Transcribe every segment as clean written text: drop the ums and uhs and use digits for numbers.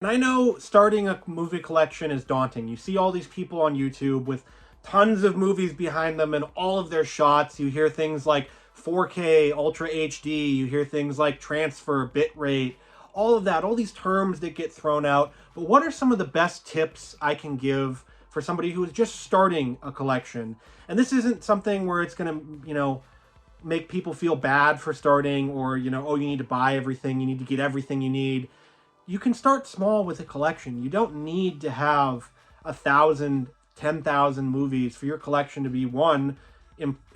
And I know starting a movie collection is daunting. You see all these people on YouTube with tons of movies behind them and all of their shots. You hear things like 4K, Ultra HD, you hear things like transfer, bitrate, all of that, all these terms that get thrown out. But what are some of the best tips I can give for somebody who is just starting a collection? And this isn't something where it's going to, make people feel bad for starting, or, oh, you need to buy everything, you need to get everything you need. You can start small with a collection. You don't need to have 1,000, 10,000 movies for your collection to be one,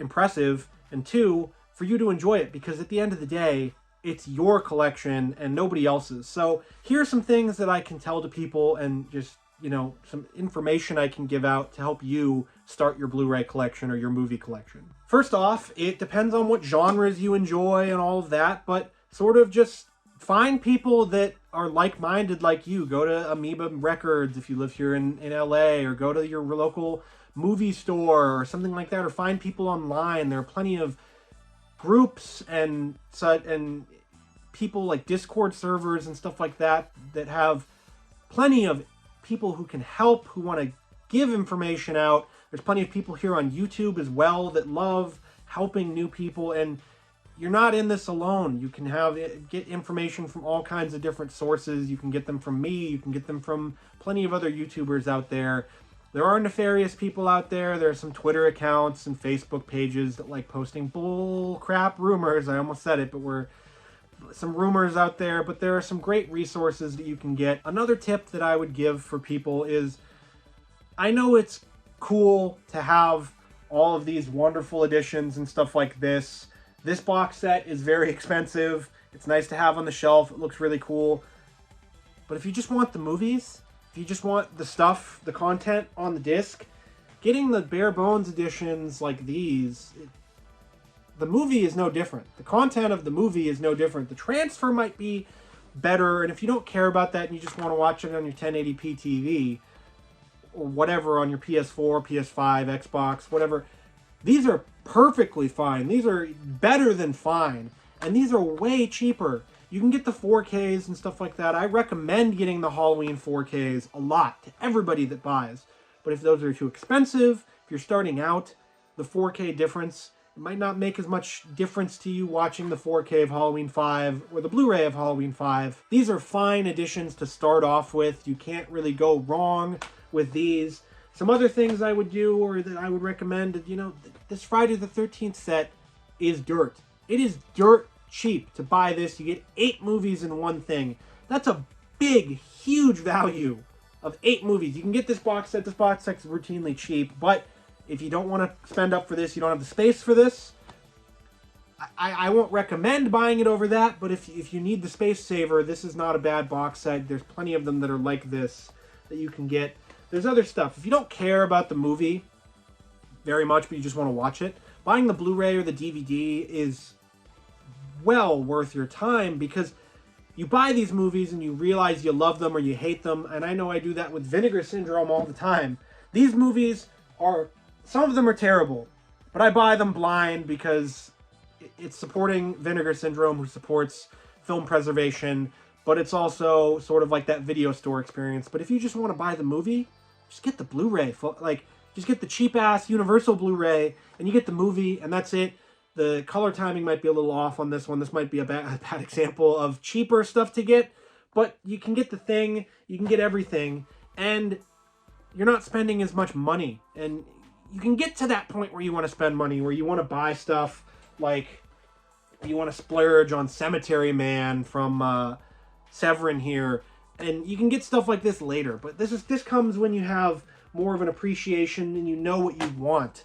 impressive, and two, for you to enjoy it, because at the end of the day, it's your collection and nobody else's. So here are some things that I can tell to people, and just, some information I can give out to help you start your Blu-ray collection or your movie collection. First off, it depends on what genres you enjoy and all of that, but sort of just find people that are like-minded like you. Go to Amoeba Records if you live here in LA, or go to your local movie store or something like that, or find people online. There are plenty of groups and people like Discord servers and stuff like that that have plenty of people who can help, who want to give information out. There's plenty of people here on YouTube as well that love helping new people, and you're not in this alone. You can get information from all kinds of different sources. You can get them from me. You can get them from plenty of other YouTubers out there. There are nefarious people out there. There are some Twitter accounts and Facebook pages that like posting bull crap rumors. I almost said it, but we're some rumors out there. But there are some great resources that you can get. Another tip that I would give for people is, I know it's cool to have all of these wonderful editions and stuff like this. This box set is very expensive. It's nice to have on the shelf. It looks really cool. But if you just want the movies, if you just want the stuff, the content on the disc, getting the bare bones editions like these, the movie is no different. The content of the movie is no different. The transfer might be better, and if you don't care about that and you just want to watch it on your 1080p TV, or whatever, on your PS4, PS5, Xbox, whatever, these are perfectly fine. These are better than fine. And these are way cheaper. You can get the 4Ks and stuff like that. I recommend getting the Halloween 4Ks a lot to everybody that buys. But if those are too expensive, if you're starting out, the 4K difference, it might not make as much difference to you watching the 4K of Halloween 5 or the Blu-ray of Halloween 5. These are fine additions to start off with. You can't really go wrong with these. Some other things I would do, or that I would recommend, this Friday the 13th set is dirt. It is dirt cheap to buy this. You get 8 movies in one thing. That's a big, huge value of 8 movies. You can get this box set. This box set is routinely cheap, but if you don't want to spend up for this, you don't have the space for this, I won't recommend buying it over that, but if you need the space saver, this is not a bad box set. There's plenty of them that are like this that you can get. There's other stuff. If you don't care about the movie very much, but you just want to watch it, buying the Blu-ray or the DVD is well worth your time, because you buy these movies and you realize you love them or you hate them. And I know I do that with Vinegar Syndrome all the time. These movies some of them are terrible, but I buy them blind because it's supporting Vinegar Syndrome, who supports film preservation, but it's also sort of like that video store experience. But if you just want to buy the movie, just get the Blu-ray. Just get the cheap-ass Universal Blu-ray, and you get the movie, and that's it. The color timing might be a little off on this one. This might be a bad example of cheaper stuff to get, but you can get the thing, you can get everything, and you're not spending as much money. And you can get to that point where you want to spend money, where you want to buy stuff like you want to splurge on Cemetery Man from Severin here, and you can get stuff like this later. But this comes when you have more of an appreciation and you know what you want.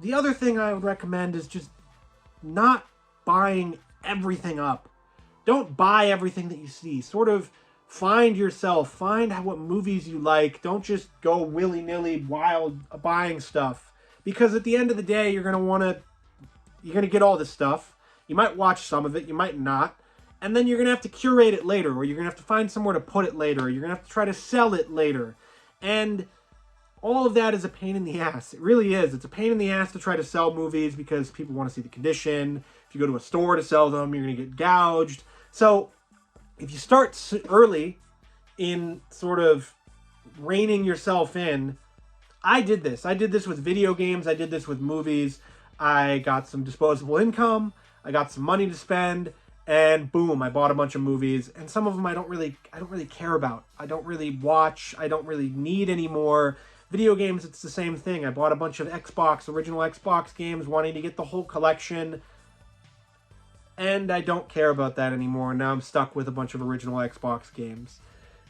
The other thing I would recommend is just not buying everything up. Don't buy everything that you see. Sort of find yourself. Find what movies you like. Don't just go willy-nilly wild buying stuff. Because at the end of the day, you're going to get all this stuff. You might watch some of it. You might not. And then you're going to have to curate it later. Or you're going to have to find somewhere to put it later. Or you're going to have to try to sell it later. And all of that is a pain in the ass. It really is. It's a pain in the ass to try to sell movies because people want to see the condition. If you go to a store to sell them, you're going to get gouged. So if you start early, in sort of reining yourself in. I did this. I did this with video games. I did this with movies. I got some disposable income. I got some money to spend, and boom, I bought a bunch of movies. And some of them I don't really care about. I don't really watch. I don't really need anymore. Video games, it's the same thing. I bought a bunch of original Xbox games, wanting to get the whole collection. And I don't care about that anymore. Now I'm stuck with a bunch of original Xbox games.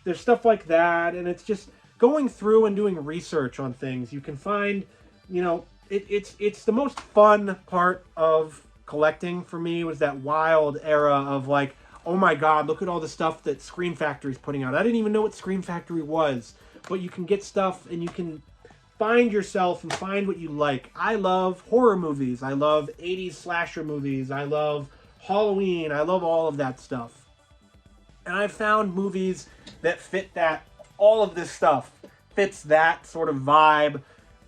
There's stuff like that, and it's just going through and doing research on things. You can find, you know, it's the most fun part of collecting for me, was that wild era of like, oh my god, look at all the stuff that Scream Factory's putting out. I didn't even know what Scream Factory was, but you can get stuff and you can find yourself and find what you like. I love horror movies. I love 80s slasher movies. I love Halloween. I love all of that stuff. And I've found movies that fit that. All of this stuff fits that sort of vibe.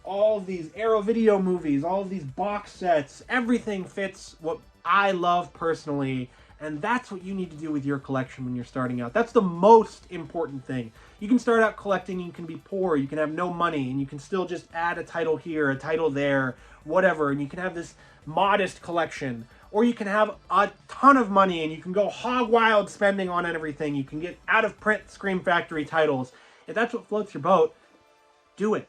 All of these Arrow Video movies, all of these box sets, everything fits what I love personally. And that's what you need to do with your collection when you're starting out. That's the most important thing. You can start out collecting, you can be poor, you can have no money, and you can still just add a title here, a title there, whatever, and you can have this modest collection. Or you can have a ton of money and you can go hog wild spending on everything. You can get out of print Scream Factory titles. If that's what floats your boat, do it.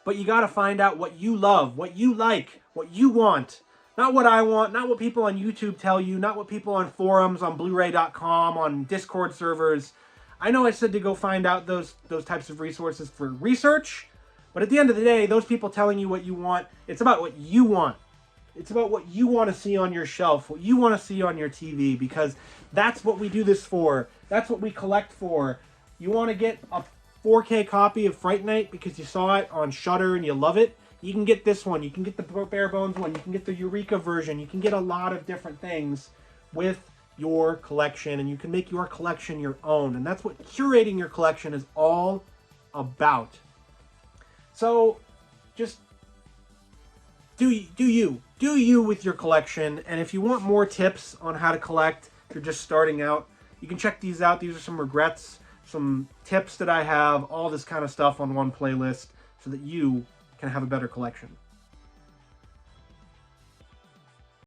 But you gotta find out what you love, what you like, what you want. Not what I want, not what people on YouTube tell you, not what people on forums, on Blu-ray.com, on Discord servers. I know I said to go find out those types of resources for research, but at the end of the day, those people telling you what you want, it's about what you want. It's about what you want to see on your shelf, what you want to see on your TV, because that's what we do this for. That's what we collect for. You want to get a 4K copy of Fright Night because you saw it on Shudder and you love it? You can get this one. You can get the bare bones one. You can get the Eureka version. You can get a lot of different things with your collection, and you can make your collection your own. And that's what curating your collection is all about. So just do you with your collection. And if you want more tips on how to collect, if you're just starting out, you can check these out. These are some regrets, some tips that I have, all this kind of stuff on one playlist so that you can have a better collection.